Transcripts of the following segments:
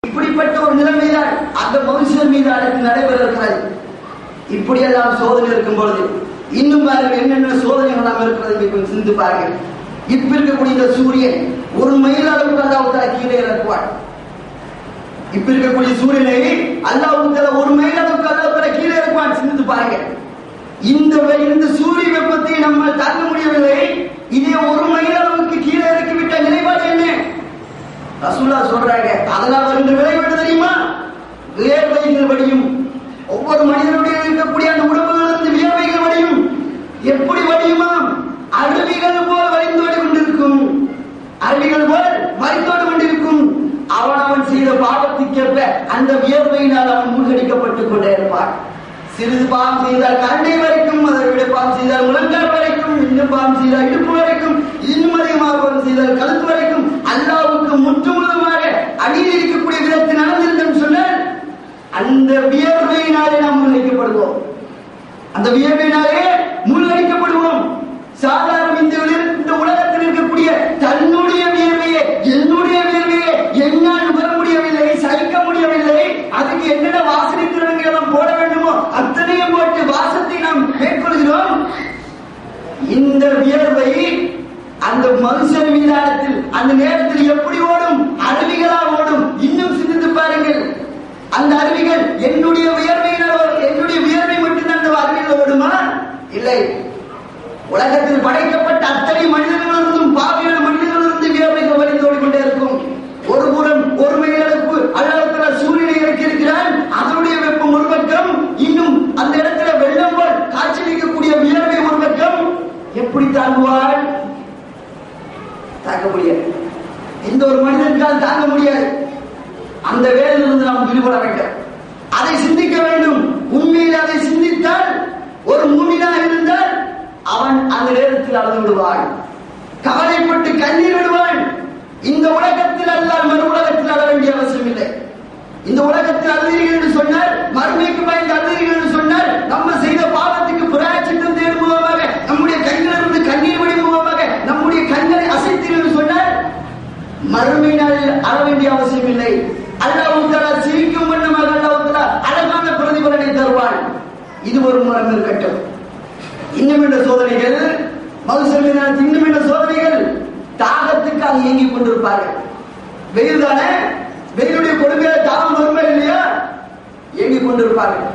இப்படிப்பட்ட ஒரு நிலைமைதான் அந்த மனுஷன் மீது நடைபெற இருக்கிறது. இப்படியெல்லாம் சோதனை இருக்கும் பொழுது இன்னும் பாருங்கள் என்னென்ன சோதனைகள் எல்லாம் இருக்கிறது கொஞ்சம் சிந்து பாருங்கள். இப்ப இருக்கக்கூடிய இந்த சூரியன் ஒரு மைல் அளவுக்கு அல்லாஹ் கீழே இறக்குவார். இப்ப இருக்கக்கூடிய சூரியனை அல்லாஹ் ஒரு மைல் அளவுக்கு அல்லாஹ் கீழே இறக்குவான். சிந்து பாருங்கள். இந்த சூரிய வெப்பத்தை நம்ம தாங்க முடியவில்லை. இதே ஒரு மைல் அளவுக்கு கீழே இறக்கிவிட்ட நிலைப்பாடு என்ன? ரசூலுல்லாஹ் சொல்றாங்க, அதனால் வருகின்ற விளைவு தெரியுமா? வியர்வைகள் வடியும். ஒவ்வொரு மனிதனுடைய இருக்கக்கூடிய அந்த உடம்புகளிலிருந்து வியர்வைகள் வடியும். எப்படி வடியுமா? அருவிகள் போல் வழிந்தோடி கொண்டிருக்கும். அருவிகள் போல் வழிந்தோடி கொண்டிருக்கும். அவன் செய்த பாவத்துக்கேற்ப அந்த வியர்வையினால் அவன் மூழ்கடிக்கப்பட்டுக் கொண்டே இருப்பான். சிறிது பாவம் செய்தால் கண்டை வரைக்கும், அதை விட பாவம் செய்தால் முழங்கால் வரைக்கும், இன்னும் பாவம் செய்தால் இடுப்பு வரைக்கும், இன்னும் அதிகமாக பாவம் செய்தால் கழுத்து வரைக்கும் அல்லாஹ்வுக்கு முற்றுமுழுதாக அடியில் இருக்கக்கூடிய விதத்தில் நடந்திருக்கும் சொன்னால் அந்த வியர்வையினாலே நாம் மூழ்கடிக்கப்படுவோம். அந்த வியர்வையினாலே மூழ்கடிக்கப்படுவோம். சாதாரண இந்த உலகத்தில் இருக்கக்கூடிய தன்னுடைய வியர்வையை, என்னுடைய வியர்வையை என்னால் நுகர முடியவில்லை, சகிக்க முடியவில்லை. அதுக்கு என்னென்ன வாசனை திறன்கள் எல்லாம் போட வேண்டுமோ அத்தனையும் போட்டு வாசத்தை நாம் மேற்கொள்கிறோம். இந்த வியர்வை அந்த மனுஷன் மீதானத்தில் அந்த நேரத்தில் எப்படி ஓடும்? அருவிகளா ஓடும். இன்னும் சிந்தித்து பாருங்கள். அந்த அருவிகள் என்னுடைய வியர்வையினால், என்னுடைய வியர்வை மட்டும்தான் அந்த அருவிகள் ஓடுமா? இல்லை. உலகத்தில் படைக்கப்பட்ட அத்தனை மனிதர்களிலிருந்தும் பாவியான மனிதர்களிலிருந்து வியர்வைகள் வழிந்தோடி கொண்டே இருக்கும். ஒரு புறம் ஒரு மைலுக்கு அல்லாஹ் சூரியனை இறக்கியிருக்கிறான். அதனுடைய வெப்பம் ஒரு பக்கம், இன்னும் அந்த இடத்துல வெள்ளம் போல் காட்சியளிக்கக்கூடிய வியர்வை ஒரு பக்கம். எப்படி தாங்குவாள்? தாங்க முடியாது. எந்த ஒரு மனிதனுக்கால் தாங்க முடியாது. அந்த வேலையிலிருந்து நாம் விடுபட வேண்டும். அதை சிந்திக்க வேண்டும். உண்மையில் அதை சிந்தித்தால் ஒரு மூமினாக இருந்தால் அவன் அந்த நேரத்தில் அழுது விடுவான், கவலைப்பட்டு கண்ணீர் விடுவான். இந்த உலகத்தில் அல்லாஹ் மறு உலகத்தில் அழ வேண்டிய அவசியம் இல்லை. இந்த உலகத்தில் அழுதீர்கள் என்று சொன்னால், மறுமைக்கு பயந்து அழுதீர்கள் என்று சொன்னால், நம்ம செய்த பாவத்துக்கு பிராயச்சித்தம் தேடும் முகமாக, நம்முடைய கைகளிலிருந்து கண்ணீர் வடியும் முகமாக நம்முடைய கண்களை அசைத்தீர்கள் என்று சொன்னால் மறுமை நாளில் அழ வேண்டிய அவசியம் இல்லை. அல்லாஹ் தஆலா சிரிக்கும் வண்ணமாக அல்லாஹ் தஆலா அழகான பிரதிபலனை தருவான். இது ஒரு முறம் இருக்கட்டும். இன்னும் என்ற சோதனைகள், மதுசமினால் இன்னும் என்ற சோதனைகள், தாகத்துக்காக இயங்கிக் கொண்டிருப்பார்கள். வெயில் தானே, வெயிலுடைய கொடுமையான தாகம் வருமா இல்லையா? இயங்கிக் கொண்டிருப்பார்கள்.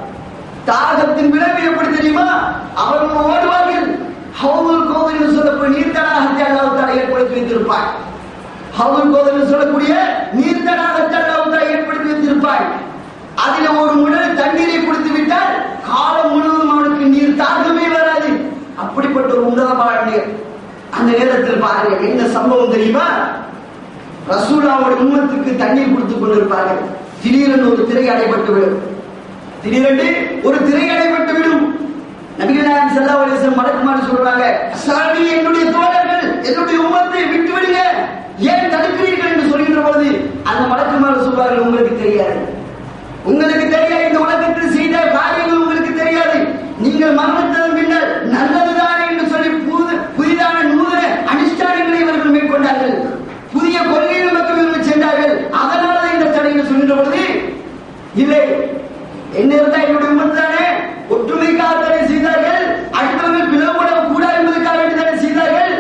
தாகத்தின் விளைவு எப்படி தெரியுமா? அவர்கள் ஓடுவார்கள். ஹவுல் கோவில் என்று சொல்லக்கூடிய நீர்த்தடாகத்தை அல்லாஹ் தஆலா ஏற்படுத்தி வைத்திருப்பார். ஹவுல் கோவில் என்று சொல்லக்கூடிய நீர்த்தடாகத்தை அல்லாஹ் தஆலா ஏற்படுத்தி வைத்திருப்பார். அதில் ஒரு முடல் தண்ணீரை குடித்து விட்டால் காலம் முழுவதும் அவனுக்கு நீர் தாகமே வராது. அப்படிப்பட்ட ஒரு உன்னதமான நீர். அந்த நேரத்தில் பாருங்கள் என்ன சம்பவம் தெரியுமா? ரசூலுல்லாஹ்வுடைய உம்மத்துக்கு தண்ணீர் கொடுத்துக் கொண்டிருப்பார்கள். திடீரென்று ஒரு திரை அடைபட்டு விடும். திடீரென்று ஒரு திரை அடைபட்டு விடும். நபிகள் நாயகம் ஸல்லல்லாஹு அலைஹி வஸல்லம் மலக்குமார் சொல்றாங்க, அஸ்ஸாபி, என்னுடைய தோழர்கள், என்னுடைய உம்மத்தை விட்டு விடுங்க, ஏன் தடுக்கிறீர்கள் என்று சொல்கின்ற பொழுது அந்த மலக்குமார் சொல்வார்கள், உங்களுக்கு தெரியாது, உங்களுக்கு தெரியாது, இந்த உலகத்தில் செய்த காரியங்கள் உங்களுக்கு தெரியாது. நீங்கள் மரணத்தின் பின்னர் நல்லதுதானே என்று சொல்லி புதிதான நூதன அனுஷ்டானங்களை இவர்கள் மேற்கொண்டார்கள். புதிய கொள்கைகள் மக்கள் இவர்கள் சென்றார்கள். அதனால இந்த தடைகள் சொல்கின்ற பொழுது இல்லை, என்ன இருந்தால் என்னுடைய உம்மத்து தானே, ஒற்றுமைக்காக தடை செய்தார்கள். அடுத்தவர்கள் பிளவுபட கூடாது என்பதற்காக வேண்டி தடை செய்தார்கள்.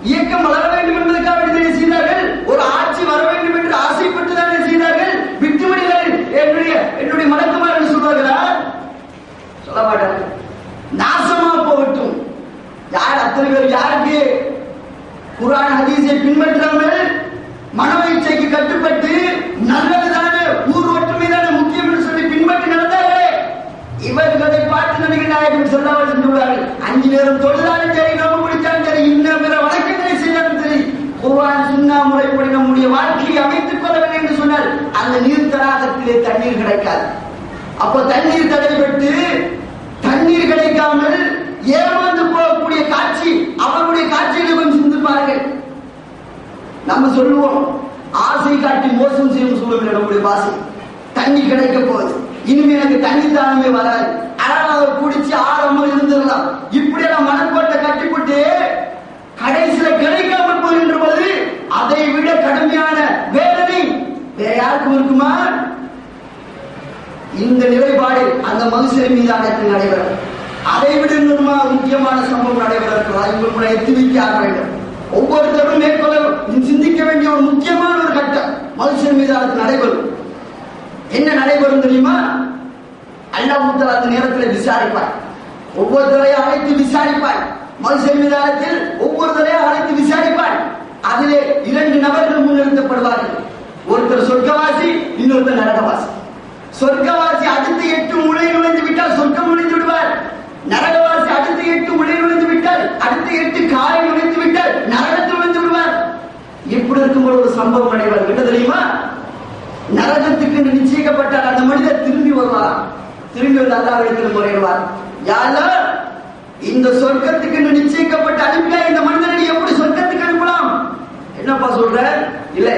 இயக்கம் வளர வேண்டும் என்பதற்காக வேண்டி தடை செய்தார்கள். ஒரு ஆட்சி வர வேண்டும் என்று ஆசைப்பட்டு தானே செய்தார்கள். விட்டுவிடுங்கள் என்னுடைய மலக்குமார் சொல்வார்களா? சொல்ல மாட்டார்கள். நாசமா போகட்டும். யார் அத்தனை பேர் யாருக்கு குர்ஆன் ஹதீஸை பின்பற்றாமல் மனோயிச்சைக்கு கட்டுப்பட்டு நல்லதுதானே, ஊர் ஒற்றுமை தானே முக்கியம் என்று சொல்லி பின்பற்றி நடந்தார்களே, இவர்களை பார்த்து நபிகள் நாயகம் ஸல்லல்லாஹு அலைஹி வஸல்லம் சொல்வார்கள், 5 நேரம் தொழுதாலும் சரி, நோன்பு பிடித்தாலும் சரி, இன்னும் பிற வணக்கங்களை செய்தாலும் சரி, குர்ஆன் சுன்னா முறைப்படி நம்முடைய வாழ்க்கையை அமைத்துக் கொள்ளவில்லை என்று சொன்னால் அந்த நீர் தடாகத்திலே தண்ணீர் கிடைக்காது. அப்ப தண்ணீர் தடைபட்டு தண்ணீர் கிடைக்காமல் ஏமாந்து போகக்கூடிய காட்சி, அவருடைய காட்சிகளை கொஞ்சம் சிந்திப்பார்கள். நம்ம சொல்லுவோம், ஆசை காட்டி மோசம் செய்யும் சொல்லுவோம் நம்முடைய பாசை. தண்ணி கிடைக்க போகுது, இனிமே எனக்கு தண்ணி தானமே வராது, அழகாக குடிச்சு ஆரம்பம் இருந்துடலாம், இப்படி எல்லாம் மனக்கோட்டை கட்டிவிட்டு கடைசியில கிடைக்காமல் போகின்ற போது அதை விட கடுமையான வேதனை வேற யாருக்கும் இருக்குமா? இந்த நிலைப்பாடு அந்த மனுஷன் மீதான நடைபெறும். அதை விட இன்னொரு முக்கியமான சம்பவம் நடைபெற இருக்கிறதா எத்தி வைக்க வேண்டும். ஒவ்வொருத்தரும் மேற்கொள்ள சிந்திக்க வேண்டிய ஒரு முக்கியமான ஒரு கட்டம் மனுஷன் மீதான நடைபெறும். என்ன நடைபெறும் தெரியுமா? அல்லாஹ் தஆலா அந்த நேரத்தில் விசாரிப்பார். ஒவ்வொருத்தரையும் அழைத்து விசாரிப்பார். மனுஷன் மீதானத்தில் ஒவ்வொருத்தரையும் அழைத்து விசாரிப்பார். அதிலே 2 நபர்கள் முன்னிறுத்தப்படுவார்கள். ஒருத்தர் சொர்க்கவாசி, இன்னொருத்தர் நரகவாசி. சொர்க்கவாசி அடுத்த 8 முறை நுழைந்து விட்டால் சொர்க்கம் நுழைந்து விடுவார். நரகவாசி அடுத்த 8 முறை நுழைந்து விட்டால், அடுத்த 8 காலை நுழைந்து விட்டால் நரகத்தில் நுழைந்து விடுவார். இப்படி இருக்கும்போது ஒரு சம்பவம் நடைபெறும். என்ன தெரியுமா? நரகத்துக்கு நிச்சயிக்கப்பட்டால் அந்த மனிதர் திரும்பி வருவார். திரும்பி வந்து அல்லாஹ்விடத்தில் முறையிடுவார். யா அல்லாஹ், இந்த சொர்க்கத்துக்கு நிச்சயிக்கப்பட்ட அனுப்பியா இந்த மனிதனை எப்படி சொர்க்கத்துக்கு அனுப்பலாம்? என்னப்பா சொல்ற? இல்லை,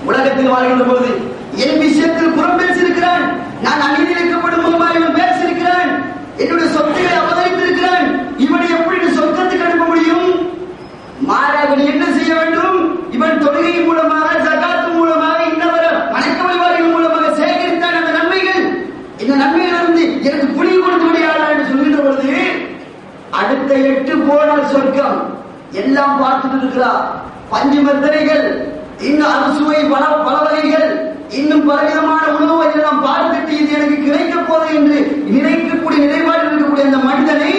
உலகத்தில் வாழ்கின்ற போது என் விஷயத்தில் புறம் பேசியிருக்கிறான், நான் அநீதி இழைக்கப்படும் மூலமாக இவன் பேசியிருக்கிறான், என்னுடைய சொத்துக்களை அபகரித்திருக்கிறான், இவனை எப்படி சொர்க்கத்துக்கு அனுப்ப முடியும்? மாறாக நீ என்ன செய்ய வேண்டும்? இவன் தொழுகை மூலமாக, ஜகாத் மூலமாக, இன்னவர வணக்க வழிபாடுகள் மூலமாக சேகரித்தான் அந்த நன்மைகள், இந்த நன்மையிலிருந்து எனக்கு புள்ளி கொடுத்து விடையாளா என்று சொல்கின்ற பொழுது அடுத்த 8 போனால் சொர்க்கம் எல்லாம் பார்த்துட்டு இருக்கிறார். பஞ்சு மெத்தனைகள், இன்னும் அறுசுவை பல வகைகள், இன்னும் பலவிதமான உணவை எல்லாம் பார்த்துட்டு இது எனக்கு கிடைக்க போது என்று நினைக்கக்கூடிய நிலைப்பாடு இருக்கக்கூடிய அந்த மனிதனை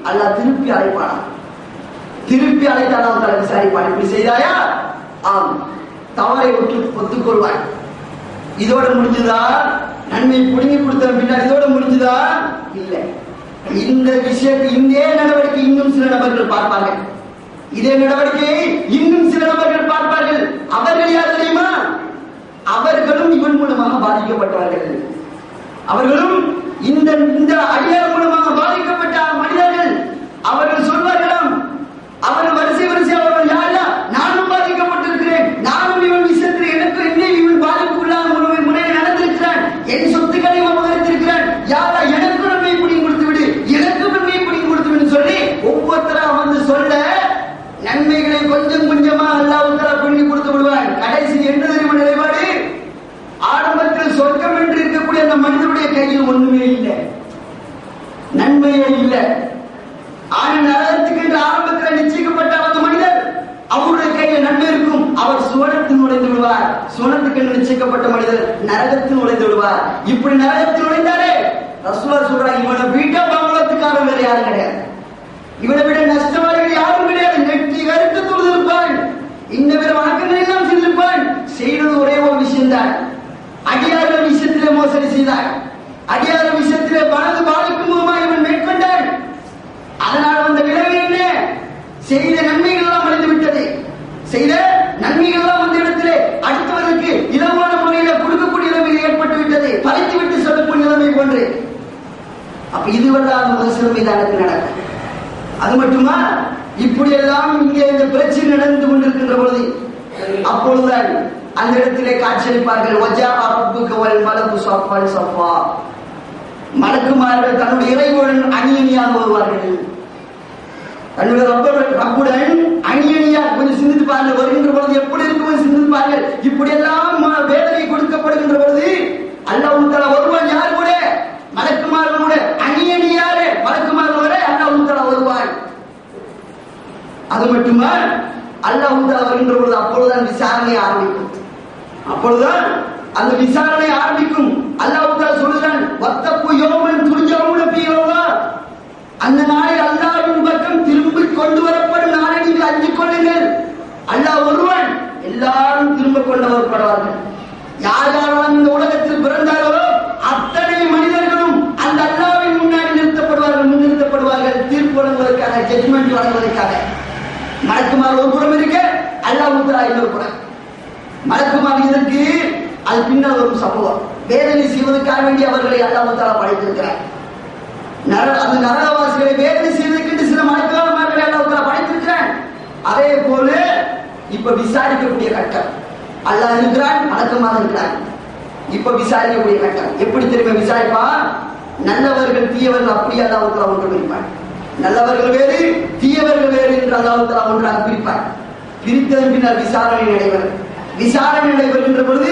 அல்லாஹ் திருப்பி அழைப்பானா? திருப்பி அழைத்தாலும் தலை விசாரிப்பான். இப்படி செய்தாயா? ஆம். தவறை ஒத்துக்கொள்வான். இதோட முடிஞ்சதா? நன்மை புடுங்கி கொடுத்த பின்னால் இதோட முடிஞ்சதா? இல்லை. இந்த விஷயத்தை, இதே நடவடிக்கை இன்னும் சில நபர்கள் பார்ப்பார்கள். இதே நடவடிக்கையை இன்னும் சில நபர்கள் பார்ப்பார்கள். அவர்கள் யார் தெரியுமா? அவர்களும் இவன் மூலமாக பாதிக்கப்பட்டவர்கள். அவர்களும் இந்த அடியார் மூலமாக பாதிக்கப்பட்ட மனிதர்கள். அவர்கள் சொல்வார்களாம், அவர்கள் வரிசை அவர்கள் யாரா, நானும் பாதிக்கப்பட்டிருக்கிறேன், நானும் இவன் விஷயத்தில் எனக்கு என்ன இவன் பாதிப்புள்ளான முறையில் நடந்திருக்கிறான், என் சொத்துக்களை அபகரித்திருக்கிறான், யாரா எனக்கு நன்மை புடிங்கி கொடுத்து விடு, எனக்கு நன்மை புடிங்கி கொடுத்து விடு சொல்லி ஒவ்வொருத்தரா வந்து சொல்ல நன்மைகளை கொஞ்சம் கொஞ்சமா அல்லாஹ் தஆலா புடிங்கி கொடுத்து விடுவான். கடைசி என்ன தெரியுமா நிலைப்பாடு? ஆரம்பத்தில் சொர்க்கம் என்று இருக்கக்கூடிய அந்த மனிதனுடைய கையில் ஒண்ணுமே இல்லை, நன்மையே இல்லை. ஆனால் நரகத்துக்கு என்று ஆரம்பத்தில் நிச்சயிக்கப்பட்ட அந்த மனிதர், அவருடைய கையில் நன்மை இருக்கும். அவர் சுவனத்தில் நுழைந்து விடுவார். சுவனத்துக்கு என்று நிச்சயிக்கப்பட்ட மனிதர் நரகத்தில் நுழைந்து விடுவார். இப்படி நரகத்தில் நுழைந்தாரே ரசூலுல்லாஹ் சொல்றாங்க, இவனை வீட்டா பங்களத்துக்காரன் வேற யாரும் கிடையாது, இவனை விட நஷ்டவாளிகள் யாரும் கிடையாது. நெற்றி கருத்து தொழுதிருப்பான், இந்த வேற வணக்கங்கள் எல்லாம் செய்திருப்பான். செய்தது ஒரே ஒரு விஷயம்தான், அடியார்கள் விஷயத்திலே மோசடி செய்தார், அடியார்கள் விஷயத்திலே பணது பாதிக்கும் மூலமாக இவன் மேற்கொண்டான். அதனால் வந்த விளைவு என்ன? செய்த நன்மைகள் எல்லாம் அழிந்து விட்டது. செய்த நன்மைகள் எல்லாம் வந்த இடத்திலே அடுத்தவர்களுக்கு இலவான முறையில் கொடுக்கக்கூடிய நிலைமை ஏற்பட்டு விட்டது, பறித்து விட்டு சொல்லக்கூடிய நிலைமை போன்று. அப்ப இதுவெல்லாம் மனுஷன் மீதானது நடக்கும். அது மட்டுமா? இப்படி எல்லாம் இங்கே இந்த பிரச்சனை நடந்து கொண்டிருக்கின்ற பொழுது அப்பொழுதுதான் அந்த இடத்திலே காட்சியளிப்பார்கள். மலக்குமார்கள் தன்னுடைய இறைவனுடன் அணியணியாக வருவார்கள். தன்னுடைய ரப்புடன் அணியணியாக கொஞ்சம் சிந்தித்து பாருங்கள். வருகின்ற பொழுது எப்படி இருக்கும் சிந்தித்து பாருங்கள். இப்படி எல்லாம் வேதனை கொடுக்கப்படுகின்ற பொழுது அல்லாஹ் தஆலா வருவான். யார் கூட? மலக்குமார்கள் கூட அணியணியாக மலக்குமார்கள் வர அல்லாஹ் தஆலா வருவான். அது மட்டுமா? அல்லாஹ் தஆலா வருகின்ற பொழுது அப்பொழுதுதான் விசாரணை ஆரம்பிக்கும். அப்பொழுதுதான் அந்த விசாரணை ஆரம்பிக்கும். அல்லாஹ் தஆலா சொல்கிறான், வத்தகு யௌமன் துர்ஜஊன ஃபீஹி இலல்லாஹ். அந்த நாளில் அல்லாஹ்வின் பக்கம் திரும்பி கொண்டு வரப்படும் நாளை நீங்கள் அஞ்சிக் கொள்ளுங்கள். அல்லாஹ் ஒருவன், எல்லாரும் திரும்ப கொண்டு வரப்படுவார்கள். யார் யாரெல்லாம் இந்த உலகத்தில் பிறந்தார்களோ அத்தனை மனிதர்களும் அந்த அல்லாஹ்வின் முன்னாடி நிறுத்தப்படுவார்கள், முன்னிறுத்தப்படுவார்கள் தீர்ப்பு வழங்குவதற்காக, ஜட்ஜ்மெண்ட் வழங்குவதற்காக. மலக்குமார் ஒரு புறம் இருக்க, அல்லாஹ் தஆலா இன்னொரு புறம். மலக்குமார் இதற்கு அது பின்னால் வரும் சம்பவம். வேதனை செய்வதற்காக வேண்டி அவர்களை அல்லாஹ் தஆலா படைத்திருக்கிறார். அந்த நரகவாசிகளை வேதனை செய்வதற்கு சில மலக்குமார்களை அல்லாஹ் தஆலா படைத்திருக்கிறார். அதே போல இப்ப விசாரிக்கக்கூடிய கட்டம் அல்லாஹ் இருக்கிறான், மலக்குமார் இருக்கிறான். இப்ப விசாரிக்கக்கூடிய கட்டம் எப்படி தெரியுமா விசாரிப்பா? நல்லவர்கள் தீயவர்கள் அப்படி அல்லாஹ் தஆலா ஒன்று பிரிப்பார். நல்லவர்கள் வேறு, தீயவர்கள் வேறு என்று அல்லாஹ் தஆலா ஒன்றாக பிரிப்பார். பிரித்ததன் பின்னர் விசாரணை நடைபெறும். விசாரணை நடைபெறுகின்ற பொழுது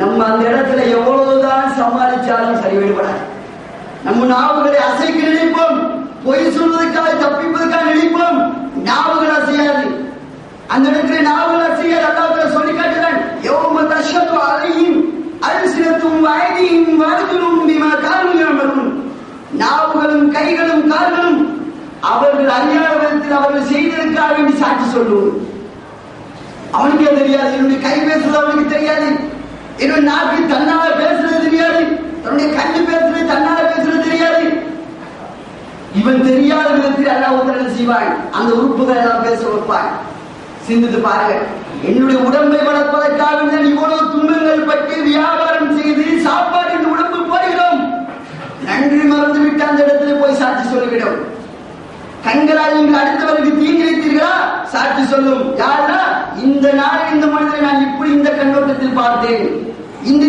நம்ம அந்த இடத்துல எவ்வளவுதான் சமாளிச்சாலும் சரி விடுபடாது. நம்ம நாவுகளை அசைக்க நினைப்போம், பொய் சொல்வதற்காக தப்பிப்பதற்காக நினைப்போம், நாவுகள் அசையாது. அந்த இடத்துல நாவுகள் அசையாது. அல்லாஹ் சொல்லி காட்டுகிறான், யௌம தஷ்ஹது அலைஹிம் அல்சினத்துஹும் வ ஐதீஹிம் வ அர்ஜுலுஹும் பிமா கானூ யஅமலூன். நாவுகளும் கைகளும் கால்களும் அவர்கள் அறியாத விதத்தில் அவர்கள் செய்ததற்காக வேண்டி சாட்சி சொல்லுவோம். அவனுக்கே தெரியாது, என்னுடைய கை பேசுறது அவனுக்கு தெரியாது, என்னுடைய நாக்கு தன்னால பேசுறது தெரியாது, தன்னுடைய கண்ணு பேசுறது தன்னால பேசுறது தெரியாது. இவன் தெரியாத விதத்தில் அல்லாஹ் உத்தரவு செய்வான், அந்த உறுப்புகள் எல்லாம் பேச வைப்பான். சிந்தித்து பாருங்க, என்னுடைய உடம்பை வளர்ப்பதற்காக நான் இவ்வளவு துன்பங்கள் பற்றி வியாபாரம் செய்து சாப்பாடு இந்த உடம்பு போடுகிறோம், நன்றி மறந்து விட்டு அந்த இடத்துல போய் சாட்சி சொல்லிவிடும். கண்களால் நீங்கள் அடுத்தவருக்கு தீங்கிழைத்தீர்களா, சாட்சி சொல்லும். யாரா இந்த நாள் இந்த மனிதரை நான் இப்படி இந்த கண்ணோட்டத்தில் பார்த்தேன், இந்த